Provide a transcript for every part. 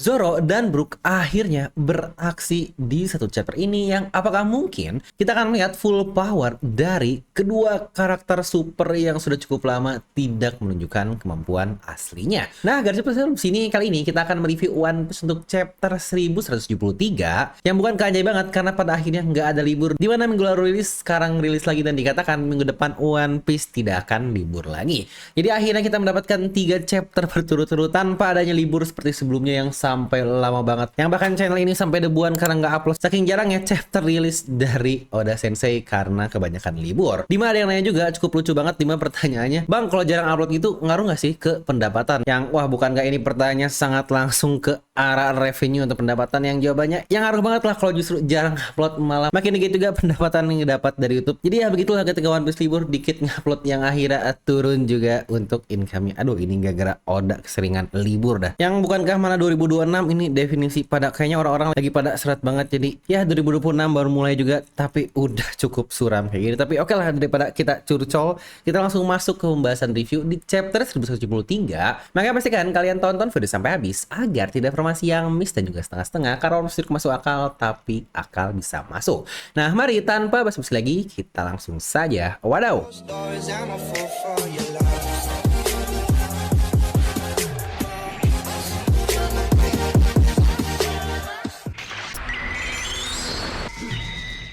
Zoro dan Brook akhirnya beraksi di satu chapter ini yang apakah mungkin kita akan melihat full power dari kedua karakter super yang sudah cukup lama tidak menunjukkan kemampuan aslinya. Nah, garis besar sini kali ini kita akan mereview One Piece untuk chapter 1173 yang bukan keajaiban banget karena pada akhirnya nggak ada libur, di mana minggu lalu rilis, sekarang rilis lagi dan dikatakan minggu depan One Piece tidak akan libur lagi. Jadi akhirnya kita mendapatkan 3 chapter berturut-turut tanpa adanya libur seperti sebelumnya yang sampai lama banget, yang bahkan channel ini sampai debuan karena nggak upload saking jarangnya chapter rilis dari Oda Sensei karena kebanyakan libur. Dimana ada yang nanya juga cukup lucu banget, dimana pertanyaannya, bang kalau jarang upload gitu ngaruh nggak sih ke pendapatan? Yang wah, bukan nggak, ini pertanyaan sangat langsung ke arah revenue untuk pendapatan, yang jawabannya yang ngaruh banget lah. Kalau justru jarang upload malah makin dikit juga pendapatan yang dapat dari YouTube. Jadi ya begitulah, ketika One Piece libur dikit ngupload yang akhirnya turun juga untuk income-nya. Aduh, ini gara-gara Oda keseringan libur dah. Yang bukankah mana 2026 ini definisi pada kayaknya orang-orang lagi pada seret banget. Jadi ya 2026 baru mulai juga tapi udah cukup suram kayak gini. Tapi oke lah, daripada kita curcol, kita langsung masuk ke pembahasan review di chapter 1173. Maka pastikan kalian tonton video sampai habis agar tidak informasi yang miss dan juga setengah-setengah, karena orang masuk akal tapi akal bisa masuk. Nah, mari tanpa basa-basi lagi kita langsung saja wadaw.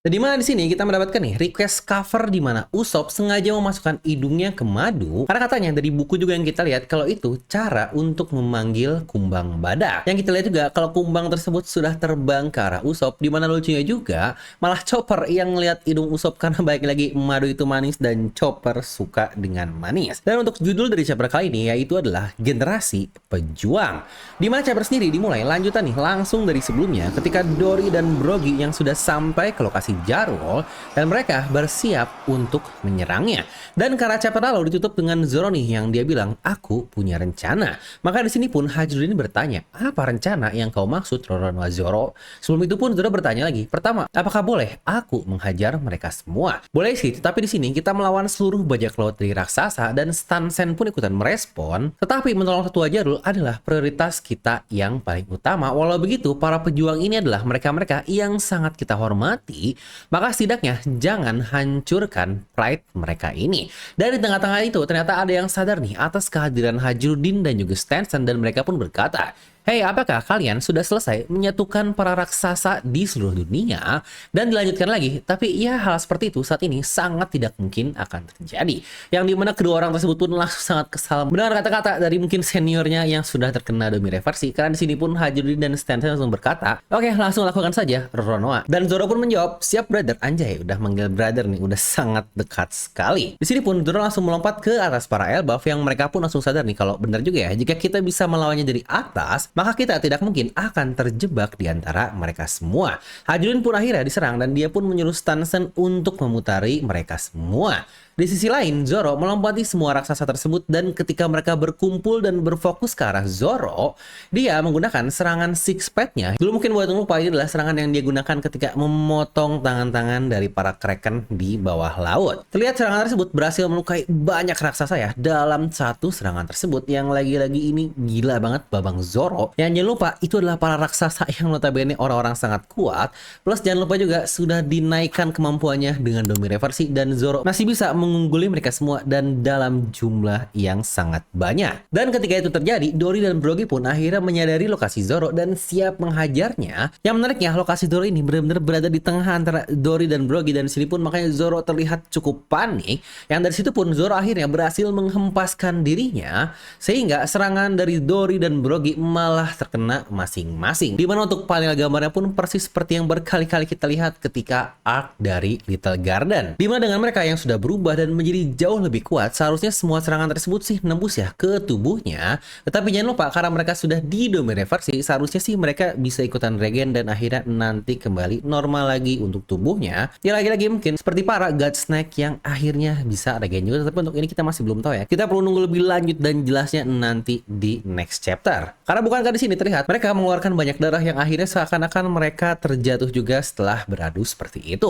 Nah, dimana di sini kita mendapatkan nih request cover di mana Usopp sengaja memasukkan hidungnya ke madu karena katanya dari buku juga yang kita lihat kalau itu cara untuk memanggil kumbang badak. Yang kita lihat juga kalau kumbang tersebut sudah terbang ke arah Usopp, di mana lucunya juga malah Chopper yang ngelihat hidung Usopp karena baik lagi madu itu manis dan Chopper suka dengan manis. Dan untuk judul dari chapter kali ini yaitu adalah Generasi Pejuang. Di mana chapter sendiri dimulai lanjutan nih langsung dari sebelumnya ketika Dory dan Brogy yang sudah sampai ke lokasi Jarul dan mereka bersiap untuk menyerangnya. Dan karena chapter lalu ditutup dengan Zoro nih yang dia bilang, aku punya rencana. Maka di sini pun Hajruddin bertanya, apa rencana yang kau maksud Roronoa Zoro? Sebelum itu pun Zoro bertanya lagi, pertama, apakah boleh aku menghajar mereka semua? Boleh sih, tetapi di sini kita melawan seluruh bajak laut dari raksasa dan Stansen pun ikutan merespon. Tetapi menolong tetua Jarul adalah prioritas kita yang paling utama. Walau begitu, para pejuang ini adalah mereka-mereka yang sangat kita hormati. Maka setidaknya jangan hancurkan pride mereka ini. Dan di tengah-tengah itu ternyata ada yang sadar nih atas kehadiran Hajruddin dan juga Stansen, dan mereka pun berkata, hei, apakah kalian sudah selesai menyatukan para raksasa di seluruh dunia? Dan dilanjutkan lagi, tapi ya hal seperti itu saat ini sangat tidak mungkin akan terjadi. Yang dimana kedua orang tersebut pun langsung sangat kesal mendengar kata-kata dari mungkin seniornya yang sudah terkena domi reversi. Karena di sini pun Hajruddin dan Stansen langsung berkata, oke, langsung lakukan saja Roronoa. Dan Zoro pun menjawab, siap brother. Anjay, udah manggil brother nih, udah sangat dekat sekali. Di sini pun Zoro langsung melompat ke atas para Elbaf yang mereka pun langsung sadar nih kalau benar juga ya, jika kita bisa melawannya dari atas, maka kita tidak mungkin akan terjebak di antara mereka semua. Hajruddin pun akhirnya diserang dan dia pun menyuruh Stansen untuk memutari mereka semua. Di sisi lain, Zoro melompati semua raksasa tersebut dan ketika mereka berkumpul dan berfokus ke arah Zoro, dia menggunakan serangan six pack-nya. Dulu mungkin buat lupa, ini adalah serangan yang dia gunakan ketika memotong tangan-tangan dari para Kraken di bawah laut. Terlihat serangan tersebut berhasil melukai banyak raksasa ya dalam satu serangan tersebut, yang lagi-lagi ini gila banget babang Zoro. Yang jangan lupa itu adalah para raksasa yang notabene orang-orang sangat kuat, plus jangan lupa juga sudah dinaikkan kemampuannya dengan domi reversi, dan Zoro masih bisa mengungguli mereka semua dan dalam jumlah yang sangat banyak. Dan ketika itu terjadi, Dory dan Brogy pun akhirnya menyadari lokasi Zoro dan siap menghajarnya. Yang menariknya, lokasi Zoro ini benar-benar berada di tengah antara Dory dan Brogy, dan di sini pun makanya Zoro terlihat cukup panik. Yang dari situ pun Zoro akhirnya berhasil menghempaskan dirinya sehingga serangan dari Dory dan Brogy malah terkena masing-masing. Dimana untuk panel gambarnya pun persis seperti yang berkali-kali kita lihat ketika arc dari Little Garden. Dimana dengan mereka yang sudah berubah dan menjadi jauh lebih kuat, seharusnya semua serangan tersebut sih nembus ya ke tubuhnya. Tetapi jangan lupa, karena mereka sudah di domain reversi, seharusnya sih mereka bisa ikutan regen dan akhirnya nanti kembali normal lagi untuk tubuhnya. Ya lagi-lagi mungkin seperti para God Snake yang akhirnya bisa regen juga. Tapi untuk ini kita masih belum tahu ya. Kita perlu nunggu lebih lanjut dan jelasnya nanti di next chapter. Karena bukankah di sini terlihat mereka mengeluarkan banyak darah yang akhirnya seakan-akan mereka terjatuh juga setelah beradu seperti itu.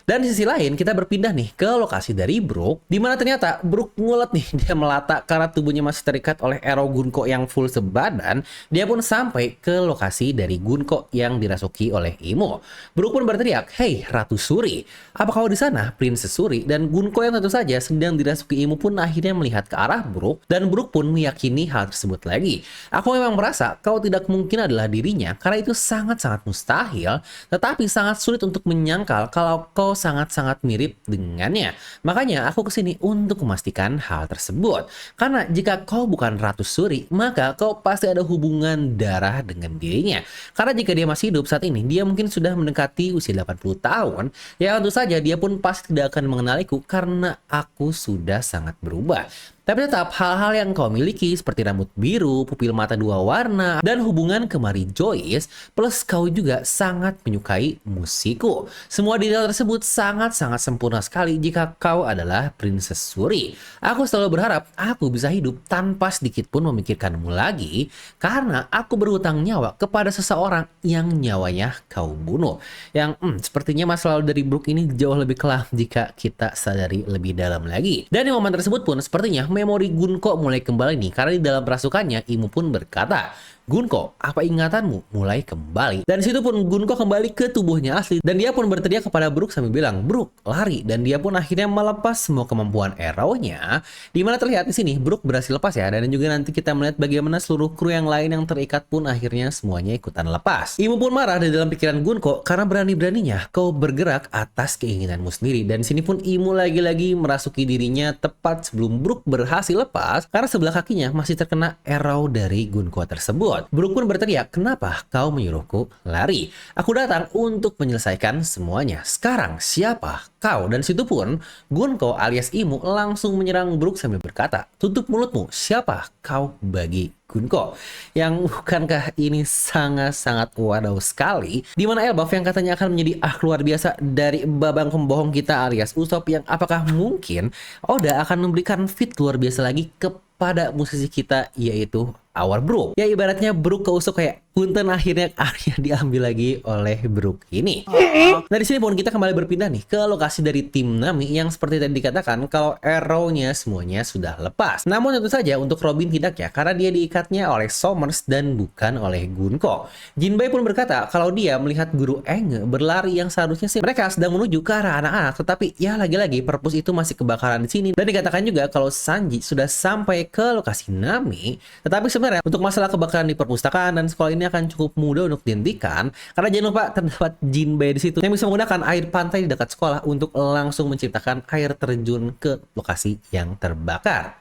Dan di sisi lain kita berpindah nih ke lokasi dari Brook, dimana ternyata Brook ngulet nih, dia melata karena tubuhnya masih terikat oleh arrow Gunko yang full sebadan. Dia pun sampai ke lokasi dari Gunko yang dirasuki oleh Imo. Brook pun berteriak, "Hei Ratu Suri, apa kau di sana, Princess Suri?" Dan Gunko yang tentu saja sedang dirasuki Imo pun akhirnya melihat ke arah Brook, dan Brook pun meyakini hal tersebut lagi. "Aku memang merasa kau tidak mungkin adalah dirinya, karena itu sangat-sangat mustahil, tetapi sangat sulit untuk menyangkal kalau kau sangat-sangat mirip dengannya. Makanya aku kesini untuk memastikan hal tersebut. Karena jika kau bukan Ratu Suri, maka kau pasti ada hubungan darah dengan dirinya. Karena jika dia masih hidup saat ini, dia mungkin sudah mendekati usia 80 tahun. Ya tentu saja dia pun pasti tidak akan mengenaliku karena aku sudah sangat berubah. Tapi tetap hal-hal yang kau miliki seperti rambut biru, pupil mata dua warna, dan hubungan kemari Joyce, plus kau juga sangat menyukai musikku. Semua detail tersebut sangat-sangat sempurna sekali jika kau adalah Princess Suri. Aku selalu berharap aku bisa hidup tanpa sedikit pun memikirkanmu lagi, karena aku berhutang nyawa kepada seseorang yang nyawanya kau bunuh." Yang sepertinya masa lalu dari Brook ini jauh lebih kelam jika kita sadari lebih dalam lagi. Dan di momen tersebut pun sepertinya memori Gunko mulai kembali nih, karena di dalam rasukannya Imo pun berkata, "Gunko, apa ingatanmu mulai kembali?" Dan situ pun Gunko kembali ke tubuhnya asli, dan dia pun berteriak kepada Brook sambil bilang, "Brook, lari!" Dan dia pun akhirnya melepas semua kemampuan arrow-nya. Dimana terlihat di sini Brook berhasil lepas ya, dan juga nanti kita melihat bagaimana seluruh kru yang lain yang terikat pun akhirnya semuanya ikutan lepas. Imo pun marah di dalam pikiran Gunko karena berani-beraninya kau bergerak atas keinginanmu sendiri. Dan sini pun Imo lagi-lagi merasuki dirinya tepat sebelum Brook berhasil lepas karena sebelah kakinya masih terkena arrow dari Gunko tersebut. Brook pun berteriak, "Kenapa kau menyuruhku lari? Aku datang untuk menyelesaikan semuanya. Sekarang siapa kau?" Dan situ pun Gunko alias Imo langsung menyerang Brook sambil berkata, "Tutup mulutmu, siapa kau bagi Gunko?" Yang bukankah ini sangat-sangat wadaw sekali, dimana Elbaf yang katanya akan menjadi luar biasa dari babang pembohong kita alias Usopp, yang apakah mungkin Oda akan memberikan fit luar biasa lagi kepada musisi kita yaitu Our Brook. Ya ibaratnya Brook ke Usopp kayak punten, akhirnya Arya diambil lagi oleh Brook ini. Nah di sini pun kita kembali berpindah nih ke lokasi dari tim Nami yang seperti tadi dikatakan kalau arrow-nya semuanya sudah lepas. Namun tentu saja untuk Robin tidak ya, karena dia diikatnya oleh Somers dan bukan oleh Gunko. Jinbei pun berkata kalau dia melihat guru Enge berlari yang seharusnya sih mereka sedang menuju ke arah anak-anak, tetapi ya lagi-lagi perpus itu masih kebakaran di sini. Dan dikatakan juga kalau Sanji sudah sampai ke lokasi Nami, tetapi sebenarnya untuk masalah kebakaran di perpustakaan dan sekolah ini akan cukup mudah untuk dihentikan, karena jangan lupa terdapat Jinbei di situ yang bisa menggunakan air pantai di dekat sekolah untuk langsung menciptakan air terjun ke lokasi yang terbakar.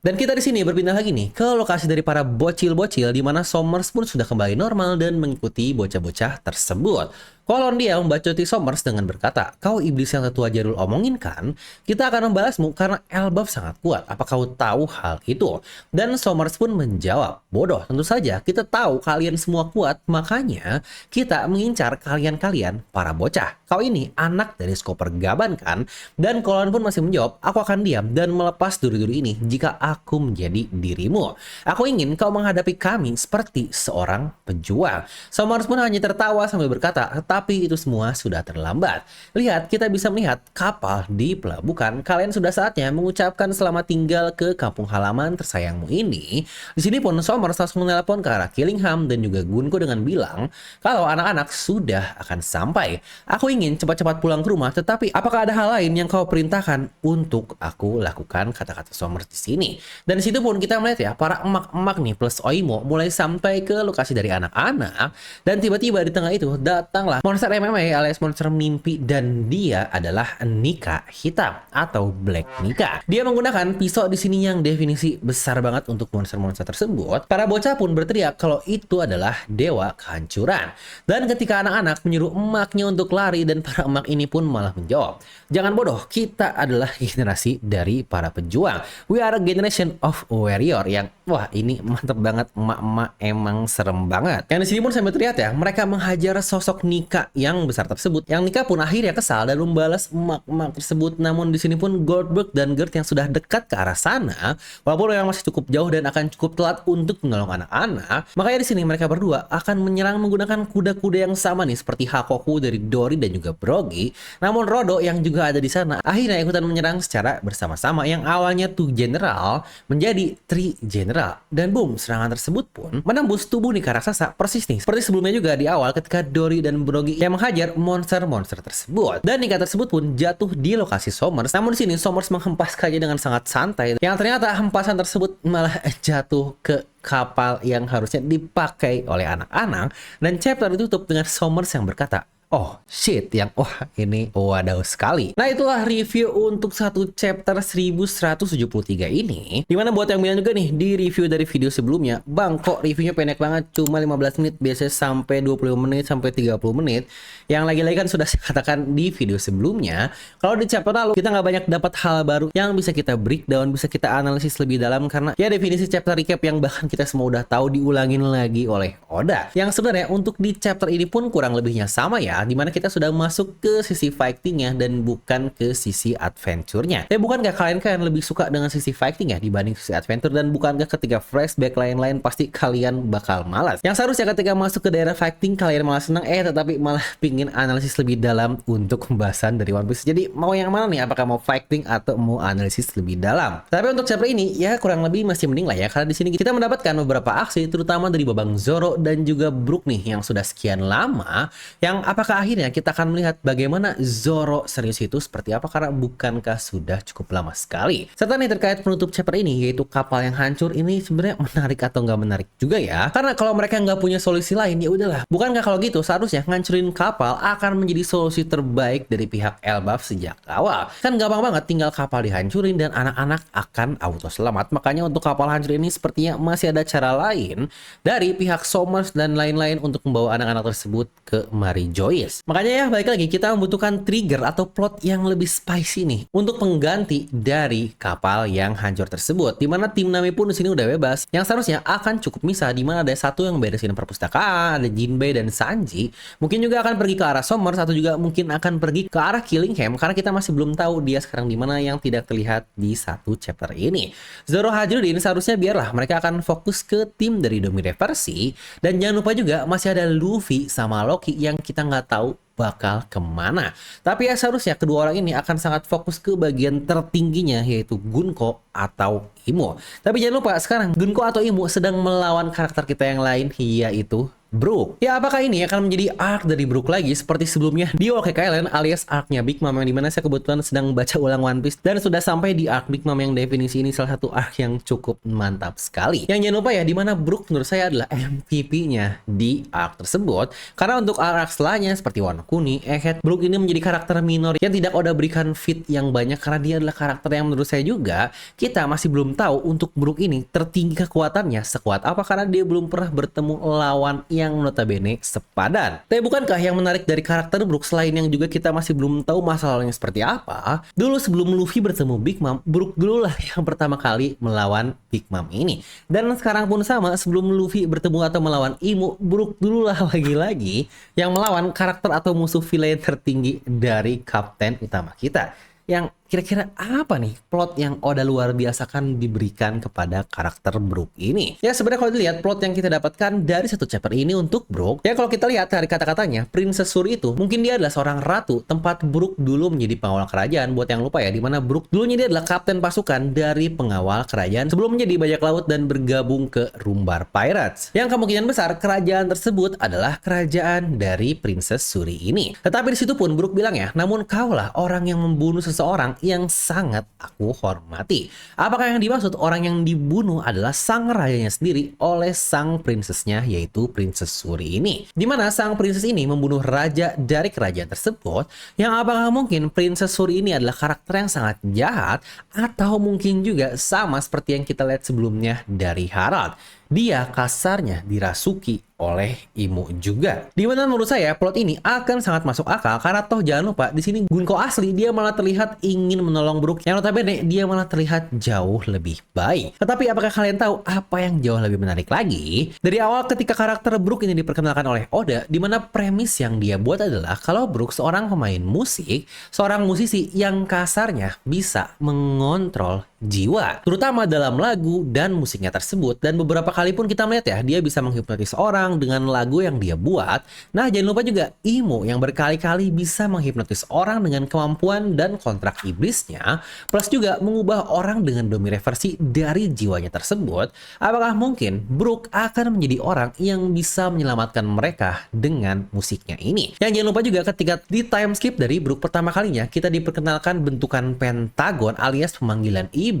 Dan kita di sini berpindah lagi nih ke lokasi dari para bocil-bocil, di mana Somers pun sudah kembali normal dan mengikuti bocah-bocah tersebut. Kolon dia membacoti Somers dengan berkata, "Kau iblis yang tetua jadul omongin kan? Kita akan membalasmu karena Elbaf sangat kuat. Apa kau tahu hal itu?" Dan Somers pun menjawab, "Bodoh, tentu saja kita tahu kalian semua kuat, makanya kita mengincar kalian-kalian para bocah. Kau ini anak dari Skopper Gaban kan?" Dan Kolon pun masih menjawab, "Aku akan diam dan melepas duri-duri ini jika aku menjadi dirimu. Aku ingin kau menghadapi kami seperti seorang pejuang." Somers pun hanya tertawa sambil berkata, "Tapi itu semua sudah terlambat. Lihat, kita bisa melihat kapal di pelabuhan. Kalian sudah saatnya mengucapkan selamat tinggal ke kampung halaman tersayangmu ini." Di sini pun Somers langsung menelpon ke arah Killingham dan juga Gunko dengan bilang kalau anak-anak sudah akan sampai. "Aku ingin cepat-cepat pulang ke rumah, tetapi apakah ada hal lain yang kau perintahkan untuk aku lakukan?" kata-kata Somers di sini. Dan di situ pun kita melihat ya para emak-emak nih plus Oimo mulai sampai ke lokasi dari anak-anak, dan tiba-tiba di tengah itu datanglah monster MMA alias monster mimpi, dan dia adalah Nika hitam atau Black Nika. Dia menggunakan pisau di sini yang definisi besar banget untuk monster-monster tersebut. Para bocah pun berteriak kalau itu adalah dewa kehancuran. Dan ketika anak-anak menyuruh emaknya untuk lari, dan para emak ini pun malah menjawab, "Jangan bodoh, kita adalah generasi dari para pejuang. We are a generation of warrior." Yang wah ini mantep banget, emak-emak emang serem banget. Yang di sini pun sampai terlihat ya mereka menghajar sosok Nika Nika yang besar tersebut. Yang Nika pun akhirnya kesal dan membalas emak-emak tersebut. Namun di sini pun Goldberg dan Gert yang sudah dekat ke arah sana, walaupun yang masih cukup jauh dan akan cukup telat untuk menolong anak-anak, makanya di sini mereka berdua akan menyerang menggunakan kuda-kuda yang sama nih seperti Hakoku dari Dory dan juga Brogy. Namun Rodo yang juga ada di sana akhirnya ikutan menyerang secara bersama-sama, yang awalnya 2 General menjadi 3 General. Dan boom, serangan tersebut pun menembus tubuh Nika raksasa persis nih seperti sebelumnya juga di awal ketika Dory dan Brogy yang menghajar monster-monster tersebut. Dan Nika tersebut pun jatuh di lokasi Somers. Namun di sini Somers menghempaskannya dengan sangat santai, yang ternyata hempasan tersebut malah jatuh ke kapal yang harusnya dipakai oleh anak-anak. Dan chapter ditutup dengan Somers yang berkata, "Oh shit," yang wah ini wadaw sekali. Nah itulah review untuk satu chapter 1173 ini. Dimana buat yang bilang juga nih di review dari video sebelumnya, "Bang kok reviewnya pendek banget, cuma 15 menit, biasanya sampai 20 menit sampai 30 menit. Yang lagi-lagi kan sudah saya katakan di video sebelumnya, kalau di chapter lalu kita nggak banyak dapat hal baru yang bisa kita breakdown, bisa kita analisis lebih dalam, karena ya definisi chapter recap yang bahkan kita semua udah tahu diulangin lagi oleh Oda. Yang sebenarnya untuk di chapter ini pun kurang lebihnya sama ya, dimana kita sudah masuk ke sisi fightingnya dan bukan ke sisi adventure-nya. Tapi bukankah kalian lebih suka dengan sisi fighting ya dibanding sisi adventure? Dan bukankah ketika flashback lain-lain pasti kalian bakal malas? Yang seharusnya ketika masuk ke daerah fighting kalian malah senang, tetapi malah pingin analisis lebih dalam untuk pembahasan dari One Piece. Jadi mau yang mana nih? Apakah mau fighting atau mau analisis lebih dalam? Tapi untuk chapter ini ya kurang lebih masih mending lah ya, karena di sini kita mendapatkan beberapa aksi terutama dari Babang Zoro dan juga Brook nih yang sudah sekian lama, yang apakah akhirnya kita akan melihat bagaimana Zoro serius itu seperti apa, karena bukankah sudah cukup lama sekali. Serta nih terkait penutup chapter ini yaitu kapal yang hancur, ini sebenarnya menarik atau nggak menarik juga ya, karena kalau mereka nggak punya solusi lain ya udahlah. Bukankah kalau gitu seharusnya ngancurin kapal akan menjadi solusi terbaik dari pihak Elbaf sejak awal? Kan gampang banget tinggal kapal dihancurin dan anak-anak akan auto selamat. Makanya untuk kapal hancur ini sepertinya masih ada cara lain dari pihak Somers dan lain-lain untuk membawa anak-anak tersebut ke Mary Joyce. Makanya ya balik lagi kita membutuhkan trigger atau plot yang lebih spicy nih untuk pengganti dari kapal yang hancur tersebut. Dimana tim Nami pun di sini udah bebas, yang seharusnya akan cukup misah, dimana ada satu yang beresin perpustakaan, ada Jinbei dan Sanji. Mungkin juga akan pergi ke arah Somers atau juga mungkin akan pergi ke arah Killingham, karena kita masih belum tahu dia sekarang di mana yang tidak terlihat di satu chapter ini. Zoro Hajrudin seharusnya biarlah mereka akan fokus ke tim dari Domi Reversi, dan jangan lupa juga masih ada Luffy sama Loki yang kita nggak tahu bakal kemana. Tapi ya seharusnya kedua orang ini akan sangat fokus ke bagian tertingginya yaitu Gunko atau Imo. Tapi jangan lupa sekarang Gunko atau Imo sedang melawan karakter kita yang lain yaitu Brook. Ya apakah ini akan menjadi arc dari Brook lagi seperti sebelumnya di Whole Cake Island alias arc-nya Big Mom, yang dimana saya kebetulan sedang baca ulang One Piece dan sudah sampai di arc Big Mom yang definisi ini salah satu arc yang cukup mantap sekali. Yang jangan lupa ya dimana Brook menurut saya adalah MVP-nya di arc tersebut, karena untuk arc setelahnya seperti Wano Kuni, Egghead, Brook ini menjadi karakter minor yang tidak Oda berikan fit yang banyak, karena dia adalah karakter yang menurut saya juga kita masih belum tahu untuk Brook ini tertinggi kekuatannya sekuat apa, karena dia belum pernah bertemu lawan yang notabene sepadan. Tapi bukankah yang menarik dari karakter Brook selain yang juga kita masih belum tahu masalahnya seperti apa? Dulu sebelum Luffy bertemu Big Mom, Brook dulu lah yang pertama kali melawan Big Mom ini. Dan sekarang pun sama, sebelum Luffy bertemu atau melawan Imo, Brook dulu lah lagi-lagi yang melawan karakter atau musuh villain tertinggi dari kapten utama kita. Yang kira-kira apa nih plot yang Oda luar biasa kan diberikan kepada karakter Brook ini? Ya sebenarnya kalau dilihat plot yang kita dapatkan dari satu chapter ini untuk Brook, ya kalau kita lihat dari kata-katanya, Princess Suri itu mungkin dia adalah seorang ratu tempat Brook dulu menjadi pengawal kerajaan. Buat yang lupa ya, dimana Brook dulunya dia adalah kapten pasukan dari pengawal kerajaan sebelum menjadi bajak laut dan bergabung ke Rumbar Pirates. Yang kemungkinan besar kerajaan tersebut adalah kerajaan dari Princess Suri ini. Tetapi di situ pun Brook bilang ya, namun kaulah orang yang membunuh seseorang yang sangat aku hormati. Apakah yang dimaksud orang yang dibunuh adalah sang rajanya sendiri oleh sang princessnya yaitu Princess Suri ini? Dimana sang princess ini membunuh raja dari kerajaan tersebut, yang apakah mungkin Princess Suri ini adalah karakter yang sangat jahat, atau mungkin juga sama seperti yang kita lihat sebelumnya dari Harald, dia kasarnya dirasuki oleh Imo juga. Dimana menurut saya plot ini akan sangat masuk akal karena toh jangan lupa di sini Gunko asli dia malah terlihat ingin menolong Brook yang notabene dia malah terlihat jauh lebih baik. Tetapi apakah kalian tahu apa yang jauh lebih menarik lagi? Dari awal ketika karakter Brook ini diperkenalkan oleh Oda, dimana premis yang dia buat adalah kalau Brook seorang pemain musik, seorang musisi yang kasarnya bisa mengontrol jiwa, terutama dalam lagu dan musiknya tersebut. Dan beberapa kali pun kita melihat ya, dia bisa menghipnotis orang dengan lagu yang dia buat. Nah, jangan lupa juga Imo yang berkali-kali bisa menghipnotis orang dengan kemampuan dan kontrak iblisnya, plus juga mengubah orang dengan domi reversi dari jiwanya tersebut. Apakah mungkin Brook akan menjadi orang yang bisa menyelamatkan mereka dengan musiknya ini? Yang jangan lupa juga ketika di time skip dari Brook pertama kalinya, kita diperkenalkan bentukan pentagon alias pemanggilan iblis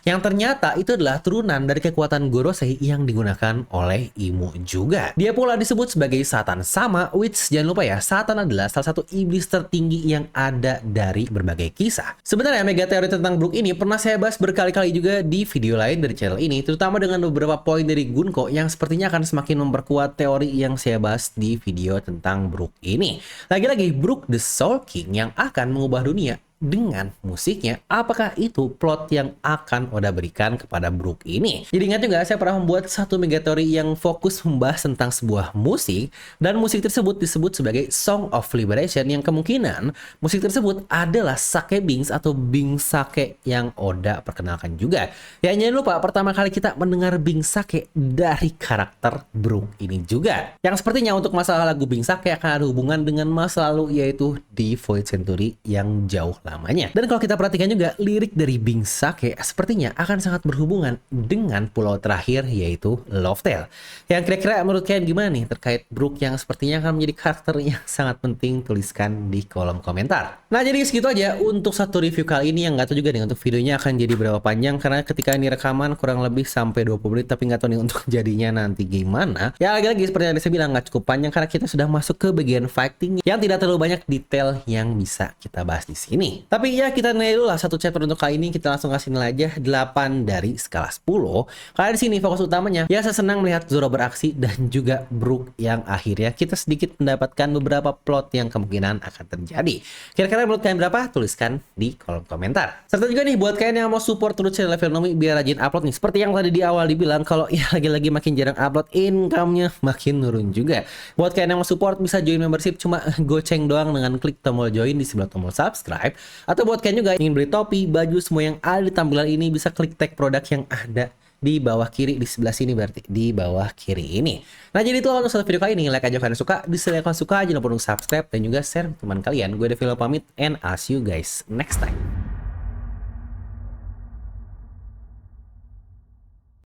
yang ternyata itu adalah turunan dari kekuatan Gorosei yang digunakan oleh Imo juga. Dia pula disebut sebagai Satan sama, which jangan lupa ya, Satan adalah salah satu iblis tertinggi yang ada dari berbagai kisah. Sebenarnya mega teori tentang Brook ini pernah saya bahas berkali-kali juga di video lain dari channel ini, terutama dengan beberapa poin dari Gunko yang sepertinya akan semakin memperkuat teori yang saya bahas di video tentang Brook ini. Lagi-lagi Brook the Soul King yang akan mengubah dunia dengan musiknya. Apakah itu plot yang akan Oda berikan kepada Brook ini? Jadi ingat juga saya pernah membuat satu mega teori yang fokus membahas tentang sebuah musik, dan musik tersebut disebut sebagai Song of Liberation yang kemungkinan musik tersebut adalah Sake Beings atau Bing Sake yang Oda perkenalkan juga. Ya jangan lupa pertama kali kita mendengar Bing Sake dari karakter Brook ini juga. Yang sepertinya untuk masalah lagu Bing Sake akan ada hubungan dengan masa lalu yaitu di Void Century yang jauh lamanya. Dan kalau kita perhatikan juga lirik dari Bing Sake sepertinya akan sangat berhubungan dengan pulau terakhir yaitu Love Tale. Yang kira-kira menurut kalian gimana nih terkait Brook yang sepertinya akan menjadi karakter yang sangat penting? Tuliskan di kolom komentar. Nah jadi segitu aja untuk satu review kali ini, yang nggak tahu juga nih untuk videonya akan jadi berapa panjang karena ketika ini rekaman kurang lebih sampai 20 menit, tapi nggak tahu nih untuk jadinya nanti gimana. Ya lagi-lagi seperti yang saya bilang nggak cukup panjang karena kita sudah masuk ke bagian fighting yang tidak terlalu banyak detail yang bisa kita bahas di sini. Tapi ya kita nilai dulu lah satu chapter untuk kali ini. Kita langsung kasih nilai aja 8 dari skala 10. Karena di sini fokus utamanya ya saya senang melihat Zoro beraksi dan juga Brook yang akhirnya kita sedikit mendapatkan beberapa plot yang kemungkinan akan terjadi. Kira-kira menurut kalian berapa? Tuliskan di kolom komentar. Serta juga nih buat kalian yang mau support terus channel Level Nomi biar rajin upload nih. Seperti yang tadi di awal dibilang kalau ya lagi-lagi makin jarang upload, income-nya makin turun juga. Buat kalian yang mau support bisa join membership cuma goceng doang dengan klik tombol join di sebelah tombol subscribe. Atau buat kalian juga ingin beli topi, baju, semua yang ada di tampilan ini bisa klik tag produk yang ada di bawah kiri, di sebelah sini berarti di bawah kiri ini. Nah jadi itu untuk satu video kali ini. Like aja kalian suka, dislike kalau suka, jangan lupa untuk subscribe dan juga share teman kalian. Gue Devil pamit and I'll see you guys next time.